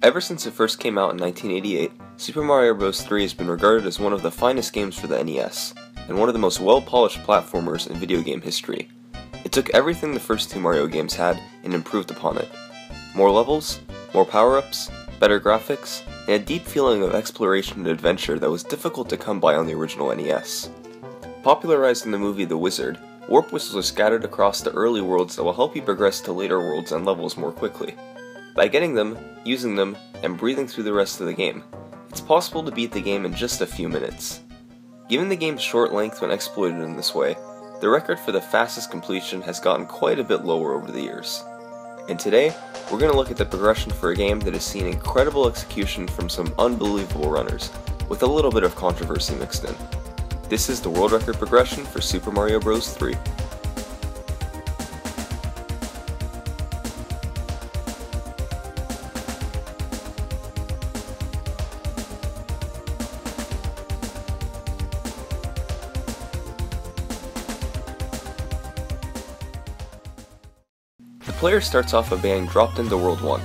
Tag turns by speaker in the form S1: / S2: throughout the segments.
S1: Ever since it first came out in 1988, Super Mario Bros. 3 has been regarded as one of the finest games for the NES, and one of the most well-polished platformers in video game history. It took everything the first two Mario games had and improved upon it. More levels, more power-ups, better graphics, and a deep feeling of exploration and adventure that was difficult to come by on the original NES. Popularized in the movie The Wizard, warp whistles are scattered across the early worlds that will help you progress to later worlds and levels more quickly. By getting them, using them, and breathing through the rest of the game, it's possible to beat the game in just a few minutes. Given the game's short length when exploited in this way, the record for the fastest completion has gotten quite a bit lower over the years. And today, we're going to look at the progression for a game that has seen incredible execution from some unbelievable runners, with a little bit of controversy mixed in. This is the world record progression for Super Mario Bros. 3. The player starts off by being dropped into World 1,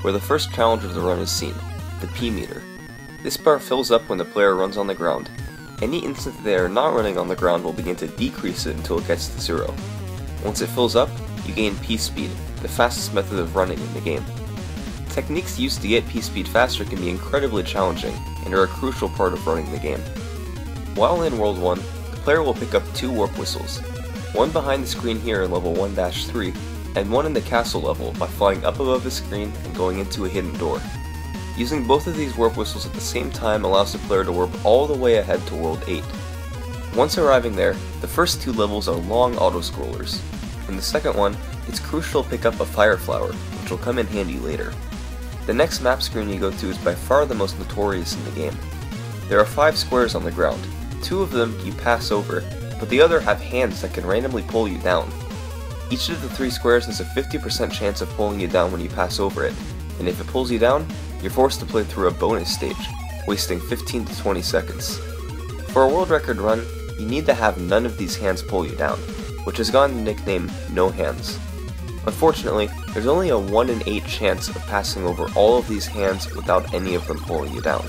S1: where the first challenge of the run is seen, the P-meter. This bar fills up when the player runs on the ground. Any instant that they are not running on the ground will begin to decrease it until it gets to 0. Once it fills up, you gain P-speed, the fastest method of running in the game. Techniques used to get P-speed faster can be incredibly challenging, and are a crucial part of running the game. While in World 1, the player will pick up two warp whistles, one behind the screen here in level 1-3, and one in the castle level by flying up above the screen and going into a hidden door. Using both of these warp whistles at the same time allows the player to warp all the way ahead to World 8. Once arriving there, the first two levels are long auto-scrollers. In the second one, it's crucial to pick up a fire flower, which will come in handy later. The next map screen you go to is by far the most notorious in the game. There are 5 squares on the ground. 2 of them you pass over, but the other have hands that can randomly pull you down. Each of the 3 squares has a 50% chance of pulling you down when you pass over it, and if it pulls you down, you're forced to play through a bonus stage, wasting 15 to 20 seconds. For a world record run, you need to have none of these hands pull you down, which has gotten the nickname No Hands. Unfortunately, there's only a 1 in 8 chance of passing over all of these hands without any of them pulling you down.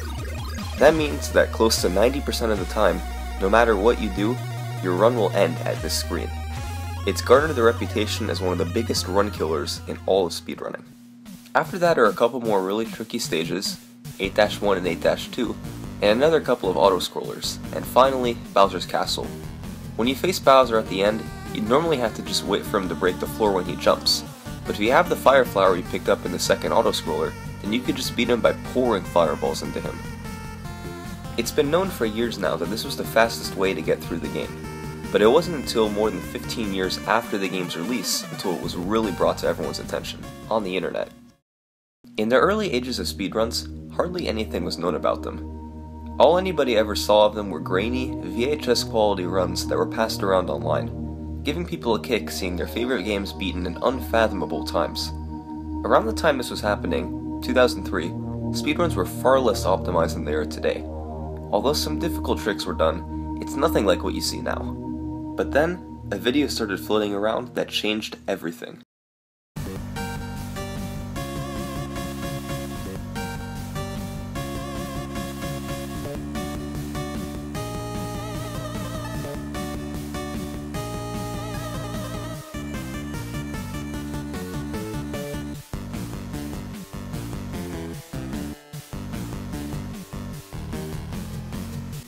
S1: That means that close to 90% of the time, no matter what you do, your run will end at this screen. It's garnered the reputation as one of the biggest run killers in all of speedrunning. After that are a couple more really tricky stages, 8-1 and 8-2, and another couple of auto-scrollers, and finally, Bowser's Castle. When you face Bowser at the end, you'd normally have to just wait for him to break the floor when he jumps, but if you have the fire flower you picked up in the second auto-scroller, then you could just beat him by pouring fireballs into him. It's been known for years now that this was the fastest way to get through the game. But it wasn't until more than 15 years after the game's release until it was really brought to everyone's attention, on the internet. In the early ages of speedruns, hardly anything was known about them. All anybody ever saw of them were grainy, VHS quality runs that were passed around online, giving people a kick seeing their favorite games beaten in unfathomable times. Around the time this was happening, 2003, speedruns were far less optimized than they are today. Although some difficult tricks were done, it's nothing like what you see now. But then, a video started floating around that changed everything.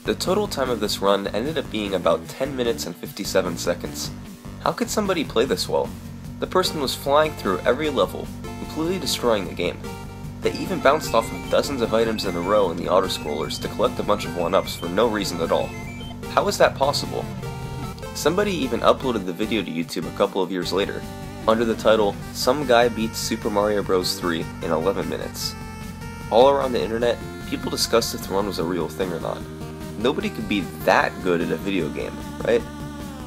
S1: The total time of this run ended up being about 10 minutes and 57 seconds. How could somebody play this well? The person was flying through every level, completely destroying the game. They even bounced off of dozens of items in a row in the auto-scrollers to collect a bunch of 1-ups for no reason at all. How is that possible? Somebody even uploaded the video to YouTube a couple of years later, under the title, "Some Guy Beats Super Mario Bros. 3 in 11 minutes. All around the internet, people discussed if the run was a real thing or not. Nobody could be that good at a video game, right?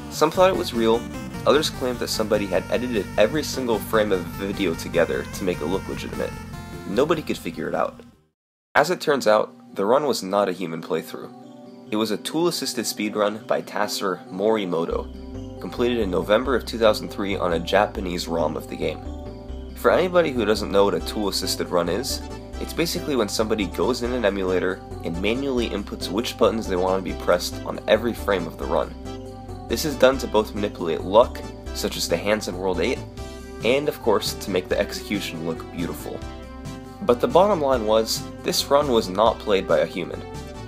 S1: Some thought it was real, others claimed that somebody had edited every single frame of the video together to make it look legitimate. Nobody could figure it out. As it turns out, the run was not a human playthrough. It was a tool-assisted speedrun by Taser Morimoto, completed in November of 2003 on a Japanese ROM of the game. For anybody who doesn't know what a tool-assisted run is, It's basically when somebody goes in an emulator and manually inputs which buttons they want to be pressed on every frame of the run. This is done to both manipulate luck, such as the hands in World 8, and of course to make the execution look beautiful. But the bottom line was, this run was not played by a human.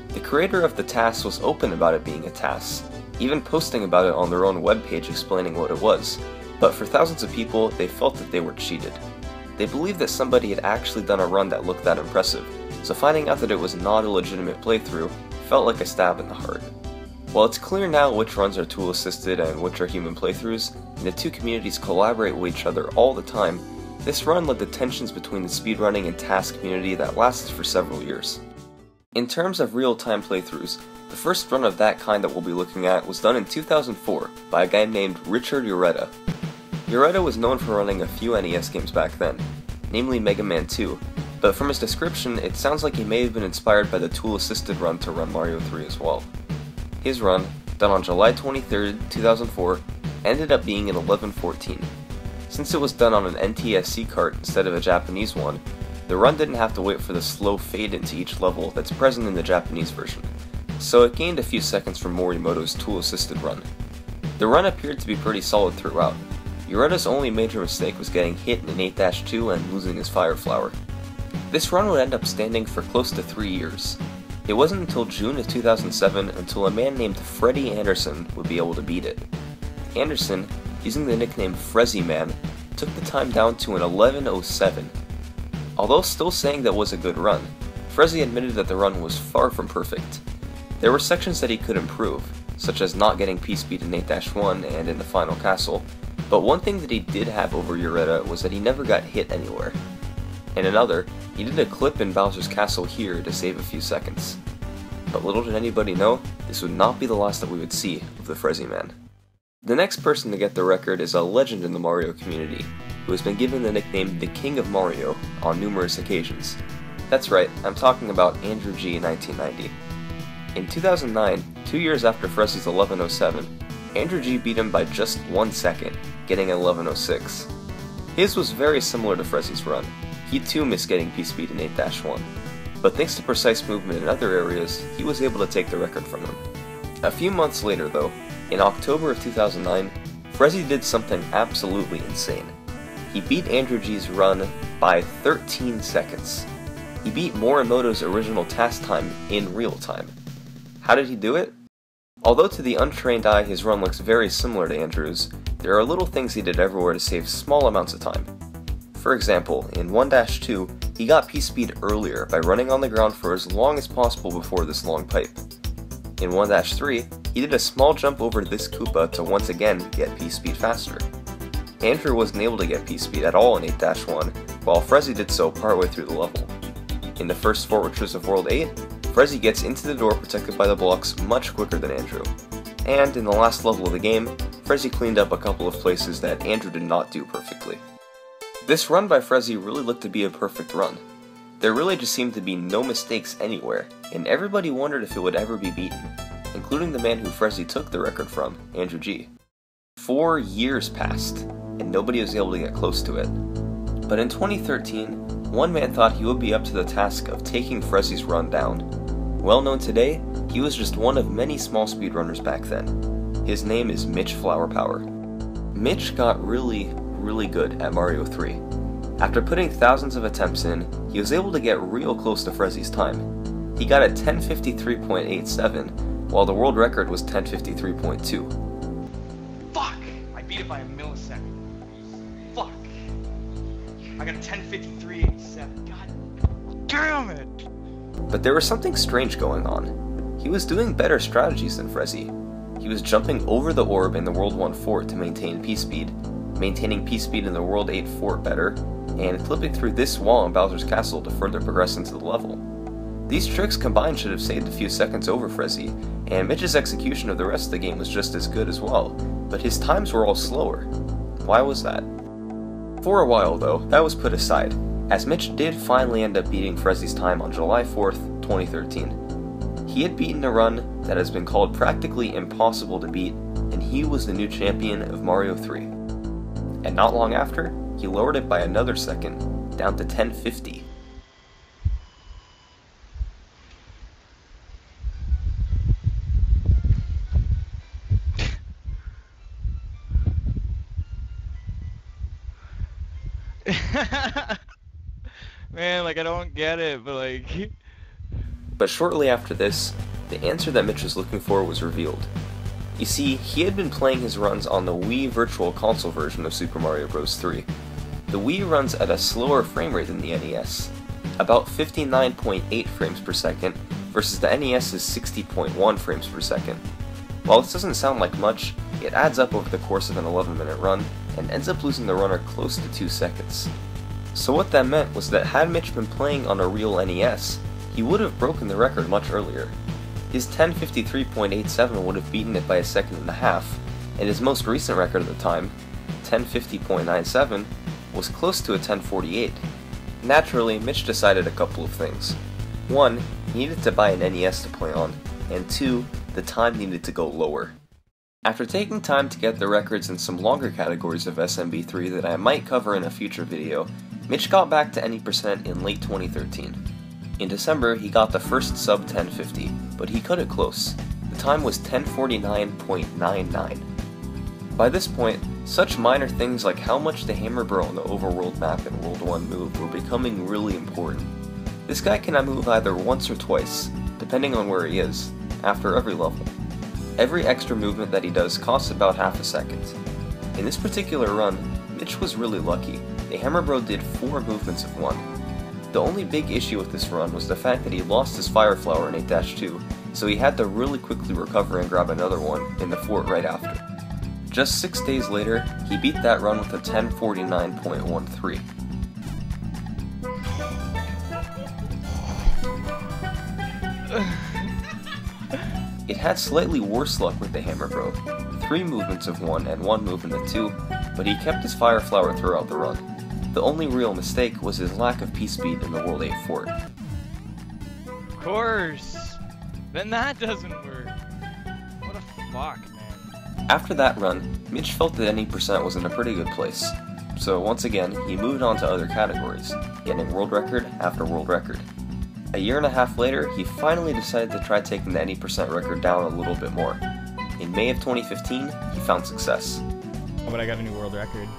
S1: The creator of the TAS was open about it being a TAS, even posting about it on their own webpage explaining what it was, but for thousands of people, they felt that they were cheated. They believed that somebody had actually done a run that looked that impressive, so finding out that it was not a legitimate playthrough felt like a stab in the heart. While it's clear now which runs are tool assisted and which are human playthroughs, and the two communities collaborate with each other all the time, this run led to tensions between the speedrunning and TAS community that lasted for several years. In terms of real-time playthroughs, the first run of that kind that we'll be looking at was done in 2004 by a guy named Richard Ureta. Ureta was known for running a few NES games back then, namely Mega Man 2, but from his description it sounds like he may have been inspired by the tool-assisted run to run Mario 3 as well. His run, done on July 23, 2004, ended up being in 11:14. Since it was done on an NTSC cart instead of a Japanese one, the run didn't have to wait for the slow fade into each level that's present in the Japanese version, so it gained a few seconds from Morimoto's tool-assisted run. The run appeared to be pretty solid throughout. Ureta's only major mistake was getting hit in 8-2 and losing his Fire Flower. This run would end up standing for close to 3 years. It wasn't until June of 2007 until a man named Freddie Anderson would be able to beat it. Anderson, using the nickname Frezzy Man, took the time down to an 11:07. Although still saying that was a good run, Frezzy admitted that the run was far from perfect. There were sections that he could improve, such as not getting P-Speed in 8-1 and in the final castle, but one thing that he did have over Ureta was that he never got hit anywhere. In another, he did a clip in Bowser's Castle here to save a few seconds. But little did anybody know, this would not be the last that we would see of the Frezzy Man. The next person to get the record is a legend in the Mario community, who has been given the nickname the King of Mario on numerous occasions. That's right, I'm talking about Andrew G in 1990. In 2009, 2 years after Frezzy's 11:07, Andrew G beat him by just 1 second, getting an 11:06. His was very similar to Frezzy's run. He too missed getting P-Speed in 8-1, but thanks to precise movement in other areas, he was able to take the record from him. A few months later though, in October of 2009, Frezzy did something absolutely insane. He beat Andrew G's run by 13 seconds. He beat Morimoto's original TAS time in real time. How did he do it? Although to the untrained eye his run looks very similar to Andrew's, there are little things he did everywhere to save small amounts of time. For example, in 1-2, he got P-Speed earlier by running on the ground for as long as possible before this long pipe. In 1-3, he did a small jump over this Koopa to once again get P-Speed faster. Andrew wasn't able to get P-Speed at all in 8-1, while Frezzy did so partway through the level. In the first Fortress of World 8, Frezzy gets into the door protected by the blocks much quicker than Andrew. And in the last level of the game, Frezzy cleaned up a couple of places that Andrew did not do perfectly. This run by Frezzy really looked to be a perfect run. There really just seemed to be no mistakes anywhere, and everybody wondered if it would ever be beaten, including the man who Frezzy took the record from, Andrew G. 4 years passed, and nobody was able to get close to it. But in 2013, one man thought he would be up to the task of taking Frezzy's run down. Well known today, he was just one of many small speedrunners back then. His name is Mitch Flowerpower. Mitch got really good at Mario 3. After putting thousands of attempts in, he was able to get real close to Frezzy's time. He got a 10:53.87, while the world record was 10:53.2.
S2: Fuck! I beat it by a millisecond. Fuck! I got a 10:53.87. God damn it!
S1: But there was something strange going on. He was doing better strategies than Frezzy. He was jumping over the orb in the World 1 fort to maintain P-Speed, maintaining P-Speed in the World 8 fort better, and flipping through this wall in Bowser's Castle to further progress into the level. These tricks combined should have saved a few seconds over Frezzy, and Mitch's execution of the rest of the game was just as good as well, but his times were all slower. Why was that? For a while though, that was put aside, as Mitch did finally end up beating Frezzy's time on July 4th, 2013. He had beaten a run that has been called practically impossible to beat, and he was the new champion of Mario 3. And not long after, he lowered it by another second, down to 10:50.
S2: Man, like, I don't get it, but like...
S1: But shortly after this, the answer that Mitch was looking for was revealed. You see, he had been playing his runs on the Wii Virtual Console version of Super Mario Bros. 3. The Wii runs at a slower frame rate than the NES, about 59.8 frames per second versus the NES's 60.1 frames per second. While this doesn't sound like much, it adds up over the course of an 11-minute run and ends up losing the runner close to 2 seconds. So what that meant was that had Mitch been playing on a real NES, he would have broken the record much earlier. His 1053.87 would have beaten it by a second and a half, and his most recent record at the time, 1050.97, was close to a 1048. Naturally, Mitch decided a couple of things. One, he needed to buy an NES to play on, and two, the time needed to go lower. After taking time to get the records in some longer categories of SMB3 that I might cover in a future video, Mitch got back to any percent in late 2013. In December, he got the first sub 1050, but he cut it close. The time was 1049.99. By this point, such minor things like how much the Hammer Bro on the overworld map in World 1 moved were becoming really important. This guy can now move either once or twice, depending on where he is, after every level. Every extra movement that he does costs about half a second. In this particular run, Mitch was really lucky. The Hammer Bro did 4 movements of 1. The only big issue with this run was the fact that he lost his Fire Flower in 8-2, so he had to really quickly recover and grab another one in the fort right after. Just 6 days later, he beat that run with a 1049.13. It had slightly worse luck with the Hammer Bro, 3 movements of 1 and 1 movement of 2, but he kept his Fire Flower throughout the run. The only real mistake was his lack of P-Speed in the World 8 fort.
S2: Of course! Then that doesn't work. What a fuck, man.
S1: After that run, Mitch felt that any percent was in a pretty good place. So once again, he moved on to other categories, getting world record after world record. A year and a half later, he finally decided to try taking the any percent record down a little bit more. In May of 2015, he found success.
S2: Oh, but I got a new world record.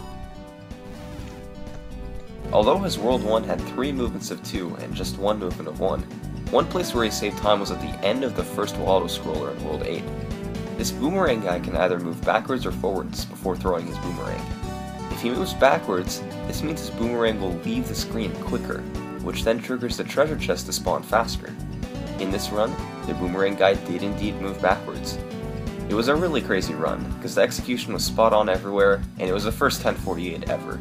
S1: Although his World 1 had 3 movements of 2 and just 1 movement of 1, one place where he saved time was at the end of the first auto-scroller in World 8. This boomerang guy can either move backwards or forwards before throwing his boomerang. If he moves backwards, this means his boomerang will leave the screen quicker, which then triggers the treasure chest to spawn faster. In this run, the boomerang guy did indeed move backwards. It was a really crazy run, because the execution was spot on everywhere, and it was the first 1048 ever.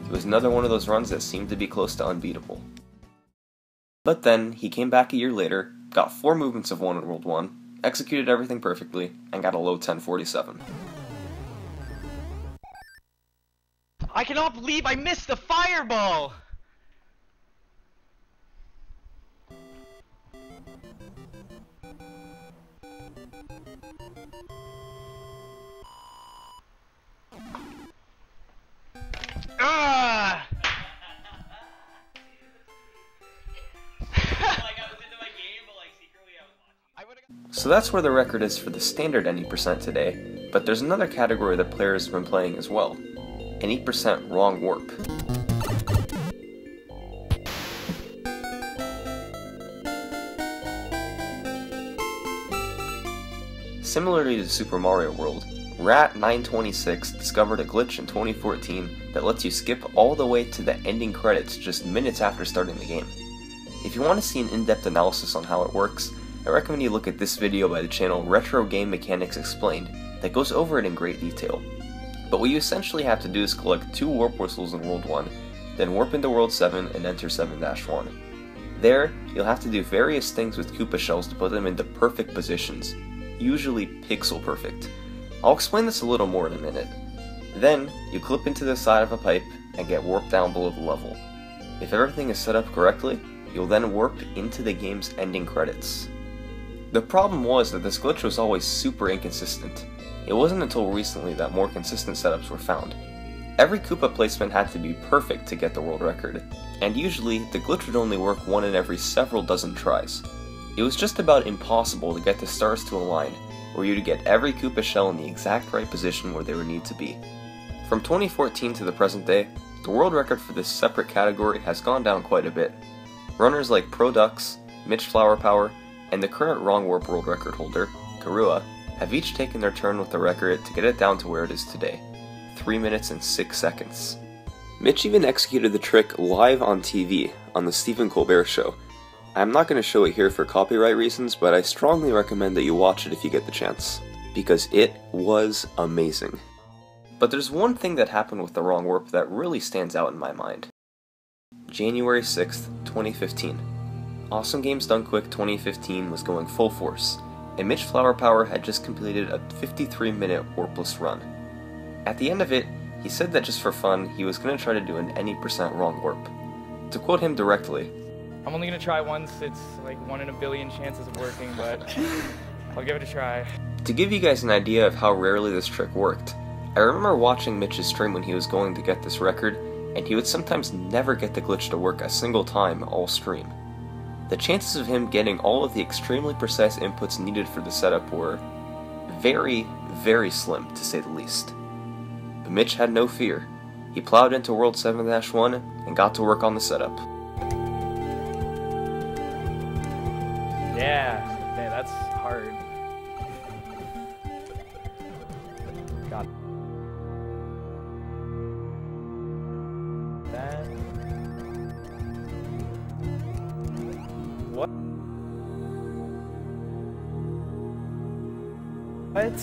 S1: It was another one of those runs that seemed to be close to unbeatable. But then, he came back a year later, got 4 movements of 1 in World 1, executed everything perfectly, and got a low 1047.
S2: I cannot believe I missed the fireball! Ah!
S1: So that's where the record is for the standard any percent today, but there's another category that players have been playing as well. Any percent wrong warp. Similarly to Super Mario World, Rat926 discovered a glitch in 2014 that lets you skip all the way to the ending credits just minutes after starting the game. If you want to see an in-depth analysis on how it works, I recommend you look at this video by the channel Retro Game Mechanics Explained that goes over it in great detail. But what you essentially have to do is collect 2 warp whistles in World 1, then warp into World 7 and enter 7-1. There, you'll have to do various things with Koopa shells to put them into perfect positions, usually pixel perfect. I'll explain this a little more in a minute. Then, you clip into the side of a pipe and get warped down below the level. If everything is set up correctly, you'll then warp into the game's ending credits. The problem was that this glitch was always super inconsistent. It wasn't until recently that more consistent setups were found. Every Koopa placement had to be perfect to get the world record, and usually the glitch would only work 1 in every several dozen tries. It was just about impossible to get the stars to align, where you'd get every Koopa shell in the exact right position where they would need to be. From 2014 to the present day, The world record for this separate category has gone down quite a bit. Runners like Produx, Mitch Flowerpower, and the current wrong warp world record holder, Karua, have each taken their turn with the record to get it down to where it is today, 3 minutes and 6 seconds. Mitch even executed the trick live on TV on the Stephen Colbert Show. I'm not going to show it here for copyright reasons, but I strongly recommend that you watch it if you get the chance, because it was amazing. But there's one thing that happened with the wrong warp that really stands out in my mind. January 6th, 2015. Awesome Games Done Quick 2015 was going full force, and Mitch Flowerpower had just completed a 53-minute warpless run. At the end of it, he said that just for fun, he was going to try to do an any % wrong warp. To quote him directly,
S3: "I'm only going to try once, it's like 1 in a billion chances of working, but I'll give it a try."
S1: To give you guys an idea of how rarely this trick worked, I remember watching Mitch's stream when he was going to get this record, and he would sometimes never get the glitch to work a single time all stream. The chances of him getting all of the extremely precise inputs needed for the setup were very, very slim, to say the least. But Mitch had no fear. He plowed into World 7-1 and got to work on the setup.
S3: Yeah, okay, that's hard. Got that. What? What?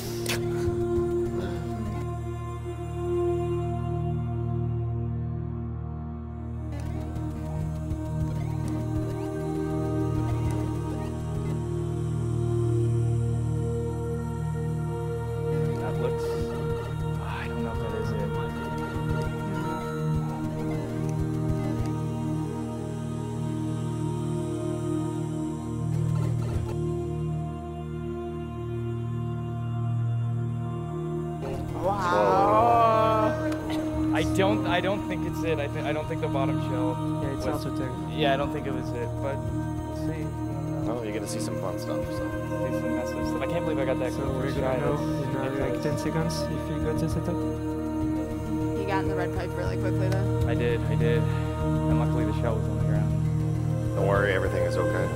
S3: That looks... I don't know if that is it. Wow. I don't think it's it. I don't think the bottom shell.
S4: Yeah, it's
S3: was,
S4: also there.
S3: Yeah, I don't think it was it, but we'll see.
S5: Oh, you're gonna see some fun stuff. So.
S3: See some messed up stuff. I can't believe I got that
S4: So
S3: cool
S4: we're
S3: first
S4: gonna
S3: try.
S4: know in like 10 seconds if you got the setup.
S6: You got in the red pipe really quickly though.
S3: I did. And luckily the shell was on the ground.
S5: Don't worry, everything is okay.